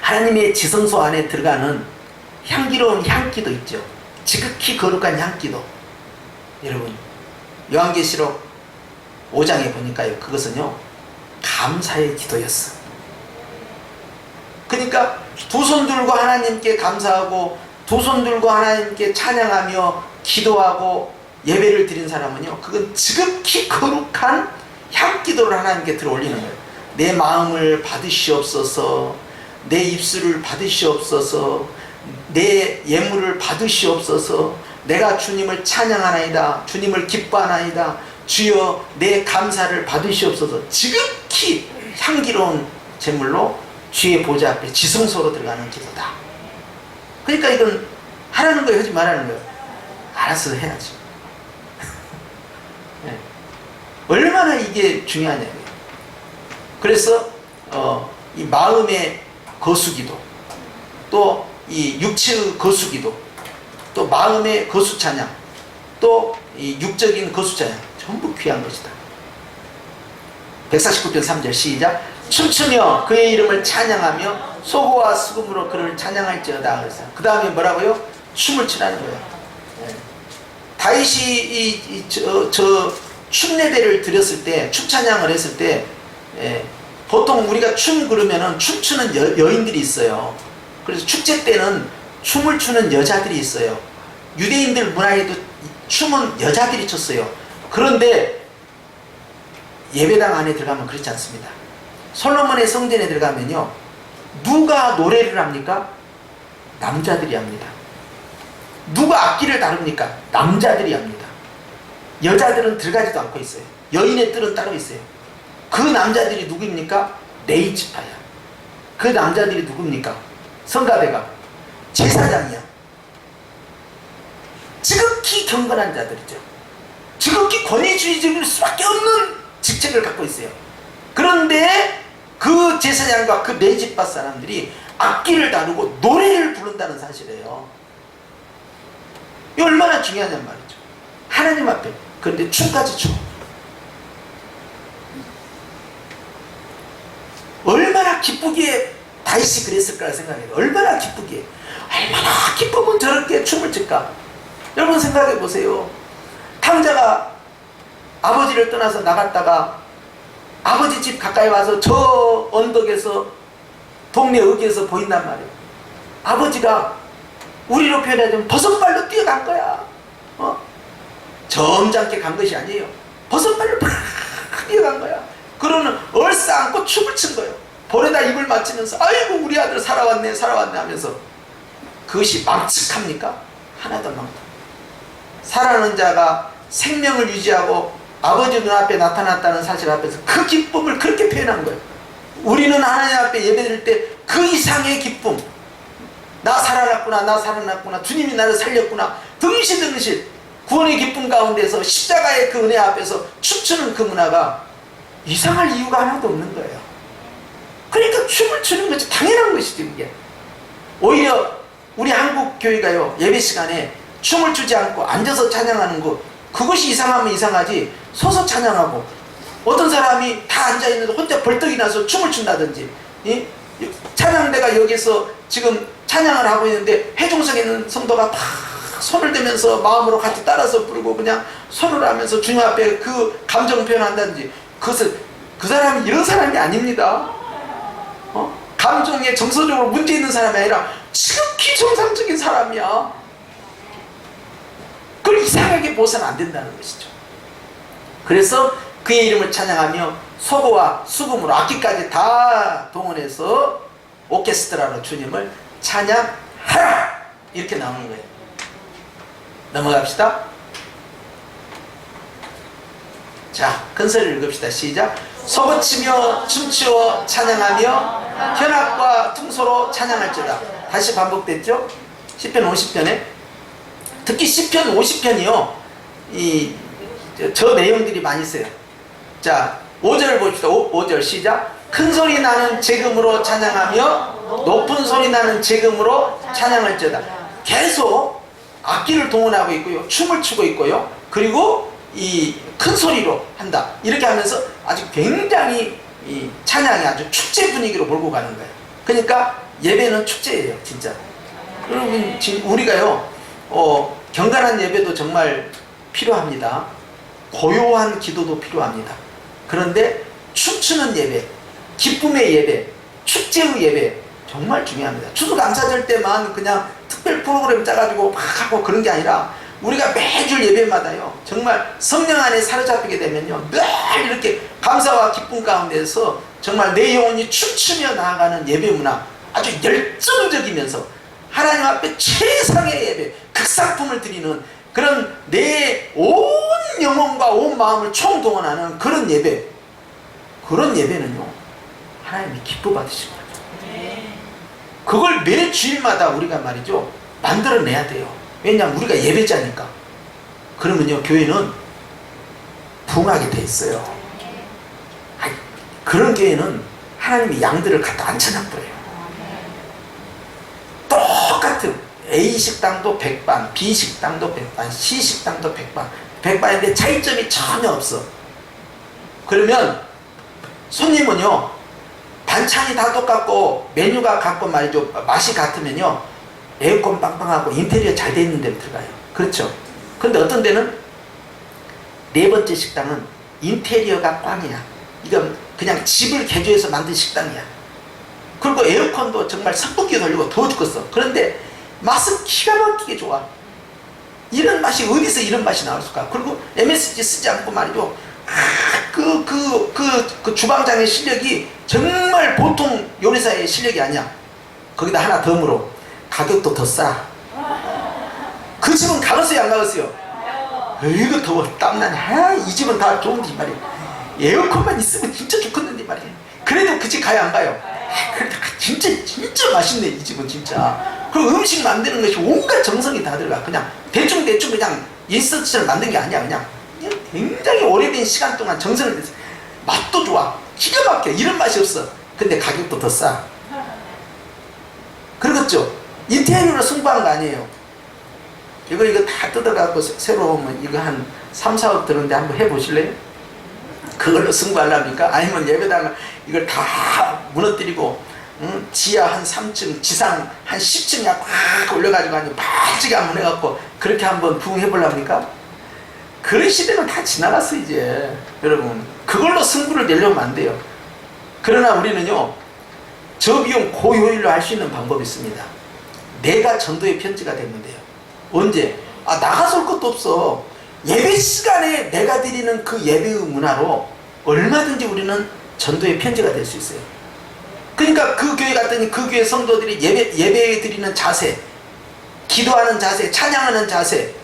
하나님의 지성소 안에 들어가는 향기로운 향기도 있죠. 지극히 거룩한 향기도. 여러분 요한계시록 5장에 보니까요, 그것은요 감사의 기도였어. 그러니까 두 손 들고 하나님께 감사하고 두 손 들고 하나님께 찬양하며 기도하고 예배를 드린 사람은요, 그건 지극히 거룩한 향기도를 하나님께 들어 올리는 거예요. 내 마음을 받으시옵소서, 내 입술을 받으시옵소서, 내 예물을 받으시옵소서. 내가 주님을 찬양하나이다. 주님을 기뻐하나이다. 주여 내 감사를 받으시옵소서. 지극히 향기로운 제물로 주의 보좌 앞에 지성소로 들어가는 기도다. 그러니까 이건 하라는 거예요, 하지 말라는 거예요? 알아서 해야지. 네. 얼마나 이게 중요하냐고요. 그래서 이 마음의 거수기도, 또 이 육체의 거수기도, 또 마음의 거수찬양, 또 이 육적인 거수찬양, 전부 귀한 것이다. 149편 3절 시작. 춤추며 그의 이름을 찬양하며 소고와 수금으로 그를 찬양할지어다. 그래서 그 다음에 뭐라고요? 춤을 추라는 거예요. 네. 다윗이 춤례대를 드렸을 때, 춤찬양을 했을 때, 보통 우리가 춤 그러면은 춤추는 여인들이 있어요. 그래서 축제 때는 춤을 추는 여자들이 있어요. 유대인들 문화에도 춤은 여자들이 췄어요. 그런데 예배당 안에 들어가면 그렇지 않습니다. 솔로몬의 성전에 들어가면요, 누가 노래를 합니까? 남자들이 합니다. 누가 악기를 다룹니까? 남자들이 합니다. 여자들은 들어가지도 않고 있어요. 여인의 뜰은 따로 있어요. 그 남자들이 누구입니까? 레이지파야. 그 남자들이 누굽니까? 성가대가 제사장이야. 지극히 경건한 자들이죠. 지극히 권위주의적일 수밖에 없는 직책을 갖고 있어요. 그런데 그 제사장과 그 레이지파 사람들이 악기를 다루고 노래를 부른다는 사실이에요. 이 얼마나 중요하냔 말이죠. 하나님 앞에. 그런데 춤까지 춰. 얼마나 기쁘기에 다윗이 그랬을까 생각해요. 얼마나 기쁘기에. 얼마나 기쁘면 저렇게 춤을 출까. 여러분 생각해 보세요. 탕자가 아버지를 떠나서 나갔다가 아버지 집 가까이 와서 저 언덕에서 동네 어귀에서 보인단 말이에요. 아버지가 우리로 표현하자면 버선발로 뛰어간 거야. 점잖게 간 것이 아니에요. 버선발로 팍 뛰어간 거야. 그러는 얼싸안고 춤을 춘 거예요. 볼에다 입을 맞추면서 아이고 우리 아들 살아왔네 살아왔네 하면서. 그것이 망측합니까? 하나도 망측. 살아있는 자가 생명을 유지하고 아버지 눈앞에 나타났다는 사실 앞에서 그 기쁨을 그렇게 표현한 거예요. 우리는 하나님 앞에 예배드릴 때 그 이상의 기쁨, 나 살아났구나, 나 살아났구나, 주님이 나를 살렸구나, 덩실덩실 구원의 기쁨 가운데서 십자가의 그 은혜 앞에서 춤추는 그 문화가 이상할 이유가 하나도 없는 거예요. 그러니까 춤을 추는 것이 당연한 것이지. 이게 오히려 우리 한국 교회가요, 예배 시간에 춤을 추지 않고 앉아서 찬양하는 것, 그것이 이상하면 이상하지, 서서 찬양하고 어떤 사람이 다 앉아있는데 혼자 벌떡 일어나서 춤을 춘다든지, 찬양대가 여기서 지금 찬양을 하고 있는데 회중석에 있는 성도가 막 손을 대면서 마음으로 같이 따라서 부르고 그냥 손을 하면서 주님 앞에 그 감정 표현한다든지, 그것은 그 사람이 이런 사람이 아닙니다. 감정에 정서적으로 문제 있는 사람이 아니라 지극히 정상적인 사람이야. 그걸 이상하게 보서는 안 된다는 것이죠. 그래서 그의 이름을 찬양하며 소고와 수금으로 악기까지 다 동원해서 오케스트라로 주님을 찬양하라, 이렇게 나오는 거예요. 넘어갑시다. 자, 큰 소리를 읽읍시다. 시작. 소고치며 춤추어 찬양하며 현악과 퉁소로 찬양할지어다. 다시 반복됐죠? 시편 50편에 특히 시편 50편이요 저 내용들이 많이 있어요. 자, 5절 봅시다. 5절 시작. 큰 소리 나는 재금으로 찬양하며 높은 소리 나는 재금으로 찬양할지어다. 계속 악기를 동원하고 있고요, 춤을 추고 있고요, 그리고 이 큰 소리로 한다. 이렇게 하면서 아주 굉장히 이 찬양이 아주 축제 분위기로 몰고 가는 거예요. 그러니까 예배는 축제예요, 진짜. 여러분, 우리가요 경건한 예배도 정말 필요합니다. 고요한 기도도 필요합니다. 그런데 춤추는 예배, 기쁨의 예배, 축제의 예배 정말 중요합니다. 추수감사절 때만 그냥 특별 프로그램 짜가지고 막 하고 그런 게 아니라 우리가 매주 예배마다요 정말 성령 안에 사로잡히게 되면요 늘 이렇게 감사와 기쁨 가운데서 정말 내 영혼이 춤추며 나아가는 예배 문화, 아주 열정적이면서 하나님 앞에 최상의 예배, 극상품을 드리는 그런 내 온 영혼과 온 마음을 총동원하는 그런 예배, 그런 예배는요 하나님이 기뻐 받으신 거죠. 그걸 매 주일마다 우리가 말이죠 만들어내야 돼요. 왜냐하면 우리가 예배자니까. 그러면요 교회는 부흥하게 돼 있어요. 그런 교회는 하나님이 양들을 갖다 앉혀놔버려요. 똑같은 A식당도 100반, B식당도 100반, C식당도 100반, 100반인데 차이점이 전혀 없어. 그러면 손님은요 반찬이 다 똑같고 메뉴가 같고 말이죠 맛이 같으면요 에어컨 빵빵하고 인테리어 잘 돼 있는 데로 들어가요. 그렇죠? 근데 어떤 데는 네 번째 식당은 인테리어가 꽝이야. 이건 그냥 집을 개조해서 만든 식당이야. 그리고 에어컨도 정말 선풍기 돌리고 더워 죽겠어. 그런데 맛은 기가 막히게 좋아. 이런 맛이 어디서 이런 맛이 나올까? 그리고 MSG 쓰지 않고 말이죠 그 주방장의 실력이 정말 보통 요리사의 실력이 아니야. 거기다 하나 더 물어. 가격도 더 싸. 그 집은 가봤어요 안 가봤어요? 이거 더워 땀나네. 이 집은 다 좋은데 말이야. 에어컨만 있으면 진짜 좋겠는데 말이야. 그래도 그 집 가요 안 가요? 그래도 진짜 맛있네 이 집은 진짜. 그리고 음식 만드는 것이 온갖 정성이 다 들어가. 그냥 대충 그냥 인스턴트처럼 만든 게 아니야. 그냥 굉장히 오래된 시간 동안 정성을 들여서 맛도 좋아. 기가 막혀. 이런 맛이 없어. 근데 가격도 더 싸. 그렇겠죠? 인테리어로 승부한 거 아니에요. 이거 다 뜯어갖고 새로 오면 이거 한 3, 4억 드는데 한번 해보실래요? 그걸로 승부하려니까? 아니면 예배당을 이걸 다 무너뜨리고 지하 한 3층, 지상 한 10층 약 올려가지고 아주 바지게 한번 해갖고 그렇게 한번 부흥해보려니까? 그런 시대는 다 지나갔어 이제. 여러분 그걸로 승부를 내려면 안 돼요. 그러나 우리는요 저비용 고효율로 할 수 있는 방법이 있습니다. 내가 전도의 편지가 되면 돼요. 언제? 나가서 올 것도 없어. 예배 시간에 내가 드리는 그 예배의 문화로 얼마든지 우리는 전도의 편지가 될 수 있어요. 그러니까 그 교회 갔더니 그 교회 성도들이 예배 드리는 자세, 기도하는 자세, 찬양하는 자세,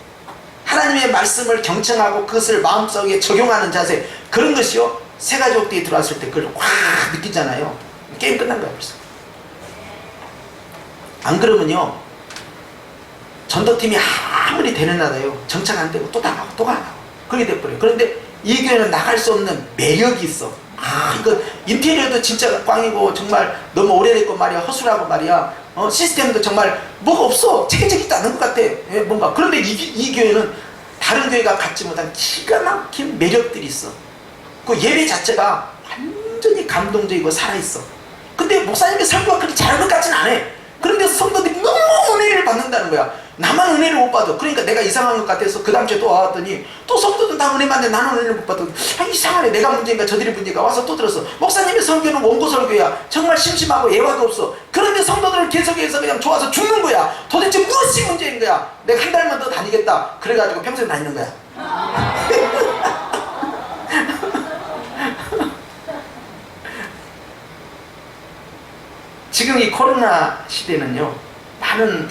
하나님의 말씀을 경청하고 그것을 마음속에 적용하는 자세, 그런 것이요 새가족들이 들어왔을 때 그걸 확 느끼잖아요. 게임 끝난 거야 벌써. 안 그러면요 전도팀이 아무리 대단하다요 정착 안 되고 또 나가고 또 나가고 그렇게 돼버려요. 그런데 이 교회는 나갈 수 없는 매력이 있어. 이거 인테리어도 진짜 꽝이고 정말 너무 오래됐고 말이야. 허술하고 말이야. 시스템도 정말 뭐가 없어. 체계적이지 않은 것 같아. 뭔가. 그런데 이 교회는 다른 교회가 갖지 못한 기가 막힌 매력들이 있어. 그 예배 자체가 완전히 감동적이고 살아있어. 근데 목사님의 설교가 그렇게 잘하는 것 같지는 않아. 그런데 성도들이 너무 은혜를 받는다는 거야. 나만 은혜를 못 받아. 그러니까 내가 이상한 것 같아서 그 다음 주에 또 와왔더니 또 성도들은 다 은혜 받는데 나는 은혜를 못 받아. 이상하네. 내가 문제인가 저들이 문제인가. 와서 또 들었어. 목사님의 설교는 원고 설교야. 정말 심심하고 예화도 없어. 그런데 성도들을 계속해서 그냥 좋아서 죽는 거야. 도대체 무엇이 문제인 거야. 내가 한 달만 더 다니겠다. 그래가지고 평생 다니는 거야. 지금 이 코로나 시대는요 많은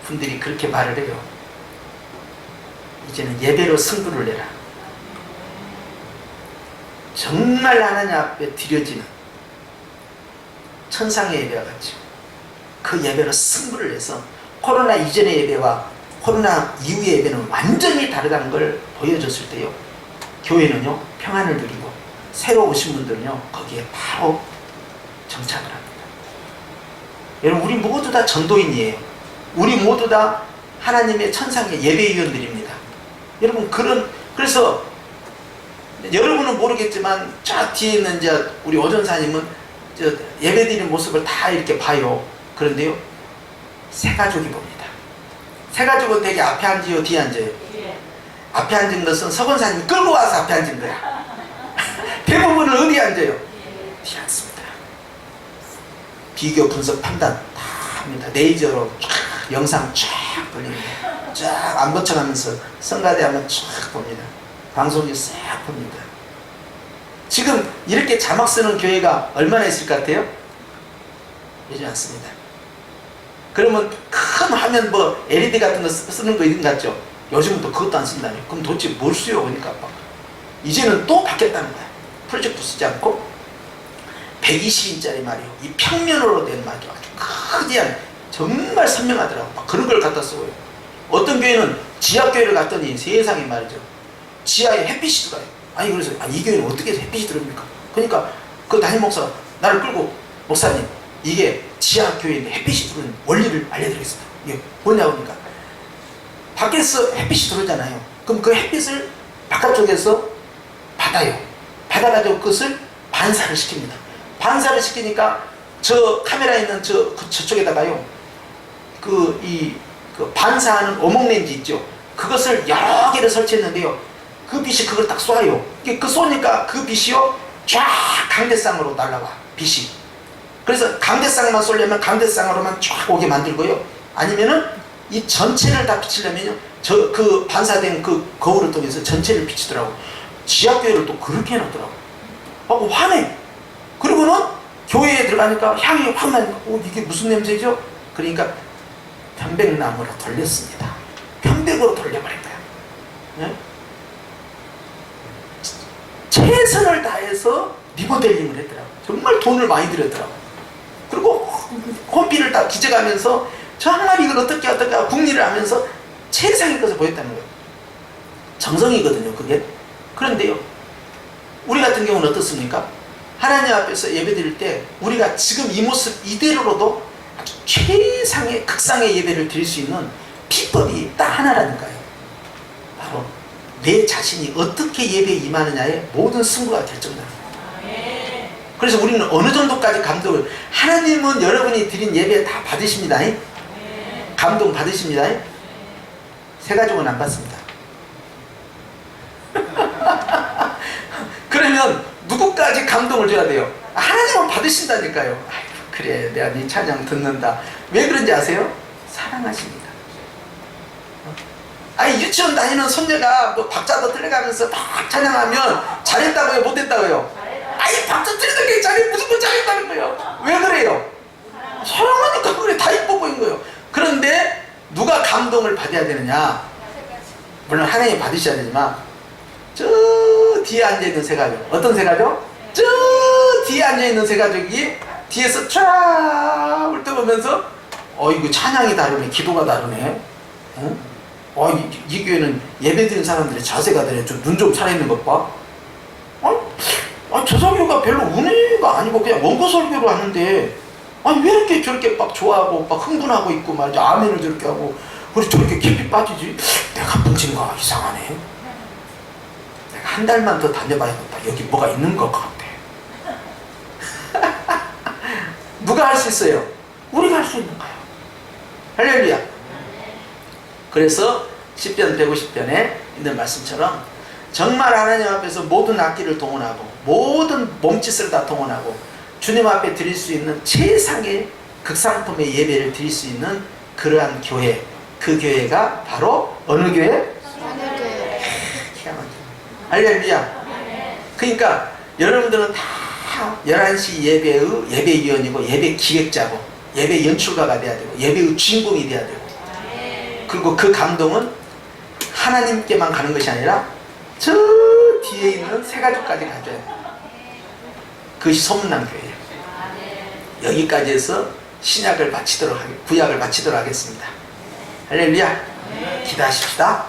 분들이 그렇게 말을 해요. 이제는 예배로 승부를 내라. 정말 하나님 앞에 드려지는 천상의 예배와 같이 그 예배로 승부를 내서 코로나 이전의 예배와 코로나 이후의 예배는 완전히 다르다는 걸 보여줬을 때요 교회는요 평안을 누리고 새로 오신 분들은요 거기에 바로 정착을 합니다. 여러분 우리 모두 다 전도인이에요. 우리 모두 다 하나님의 천상의 예배위원들입니다. 여러분 그래서 여러분은 모르겠지만 저 뒤에 있는 이제 우리 오전사님은 저 예배드리는 모습을 다 이렇게 봐요. 그런데요 세 가족이 봅니다. 세 가족은 되게 앞에 앉아요 뒤에 앉아요? 앞에 앉은 것은 서건사님이 끌고 와서 앞에 앉은 거야. 대부분은 어디 앉아요? 뒤에 앉습니다. 비교 분석 판단 다 합니다. 레이저로 쫙 영상 쫙 돌립니다. 쫙 안 거쳐가면서 성가대 한번 쫙 봅니다. 방송이 싹 봅니다. 지금 이렇게 자막 쓰는 교회가 얼마나 있을 것 같아요? 되지 않습니다. 그러면 큰 화면 뭐 LED 같은 거 쓰는 거 있는 것 같죠? 요즘은 또 그것도 안 쓴다니. 그럼 도대체 뭘 쓰요? 그러니까 이제는 또 바뀌었다는 거야. 프로젝터 쓰지 않고 120인짜리 말이요. 이 평면으로 된 말이요. 아주 크디한 정말 선명하더라고. 막 그런 걸 갖다 쓰고요. 어떤 교회는 지하교회를 갔더니 세상에 말이죠. 지하에 햇빛이 들어가요. 아니 그래서 이 교회는 어떻게 해서 햇빛이 들어옵니까? 그러니까 그 담임 목사가 나를 끌고 목사님 이게 지하교회인데 햇빛이 들어오는 원리를 알려드리겠습니다. 이게 뭐냐고 하니까 밖에서 햇빛이 들어오잖아요. 그럼 그 햇빛을 바깥쪽에서 받아요. 받아가지고 그것을 반사를 시킵니다. 반사를 시키니까 저 카메라 있는 저쪽에다가요. 그 반사하는 오목렌즈 있죠. 그것을 여러 개를 설치했는데요. 그 빛이 그걸 딱 쏴요. 그 쏘니까 그 빛이요. 쫙 강대상으로 날라와. 빛이. 그래서 강대상만 쏘려면 강대상으로만 쫙 오게 만들고요. 아니면은 이 전체를 다 비치려면요. 그 반사된 그 거울을 통해서 전체를 비치더라고. 지하교회를 또 그렇게 해놨더라고. 화내. 그리고는 교회에 들어가니까 향이 확 나니까 이게 무슨 냄새죠? 그러니까 편백나무로 돌렸습니다. 편백으로 돌려버린 거야. 네? 최선을 다해서 리모델링을 했더라고. 정말 돈을 많이 들였더라고. 그리고 홈피를 딱 기재가면서 정말 이걸 어떻게 하고 궁리를 하면서 최상의 것을 보였다는 거예요. 정성이거든요, 그게. 그런데요, 우리 같은 경우는 어떻습니까? 하나님 앞에서 예배 드릴 때 우리가 지금 이 모습 이대로로도 아주 최상의 극상의 예배를 드릴 수 있는 비법이 딱 하나라니까요. 바로 내 자신이 어떻게 예배에 임하느냐에 모든 승부가 결정납니다. 그래서 우리는 어느 정도까지 감동을, 하나님은 여러분이 드린 예배 다 받으십니다. 감동 받으십니다. 새 가족은 안 받습니다. 그러면 누구까지 감동을 줘야 돼요? 하나님은 받으신다니까요. 아이고, 그래 내가 네 찬양 듣는다. 왜 그런지 아세요? 사랑하십니다. 아니 유치원 다니는 손녀가 뭐 박자도 틀려가면서 막 찬양하면 잘했다고요? 못했다고요? 아니 박자 틀리는 게 잘해, 무조건 잘했다는 거예요. 왜 그래요? 사랑하니까 그래. 다 이뻐 보인 거예요. 그런데 누가 감동을 받아야 되느냐? 물론 하나님 받으셔야 되지만 저 뒤에 앉아있는 새 가족, 어떤 새 가족? 저 뒤에 앉아있는 새 가족이 뒤에서 쫙 훑어보면서 이거 찬양이 다르네, 기도가 다르네. 이 교회는 예배드리는 사람들의 자세가 다르네. 좀 눈 좀 살아있는 것 봐. 저 설교가 별로 은혜가 아니고 그냥 원고 설교로 하는데 왜 이렇게 저렇게 막 좋아하고 막 흥분하고 있고 말이죠. 아멘을 저렇게 하고 우리 저렇게 깊이 빠지지? 내가 문제인가 이상하네. 내가 한 달만 더 다녀봐야겠다. 여기 뭐가 있는 것 같아. 누가 할 수 있어요? 우리가 할 수 있는 거예요. 할렐루야. 그래서 시편 150편에 있는 말씀처럼 정말 하나님 앞에서 모든 악기를 동원하고 모든 몸짓을 다 동원하고 주님 앞에 드릴 수 있는 최상의 극상품의 예배를 드릴 수 있는 그러한 교회, 그 교회가 바로 어느 교회? 할렐루야. 그러니까 여러분들은 다 11시 예배의 예배위원이고 예배 기획자고 예배 연출가가 돼야 되고 예배의 주인공이 돼야 되고, 그리고 그 감동은 하나님께만 가는 것이 아니라 저 뒤에 있는 새 가족까지 가져야 돼요. 그것이 소문난 교회예요. 여기까지 해서 신약을 마치도록 구약을 마치도록 하겠습니다. 할렐루야. 기도하십시다.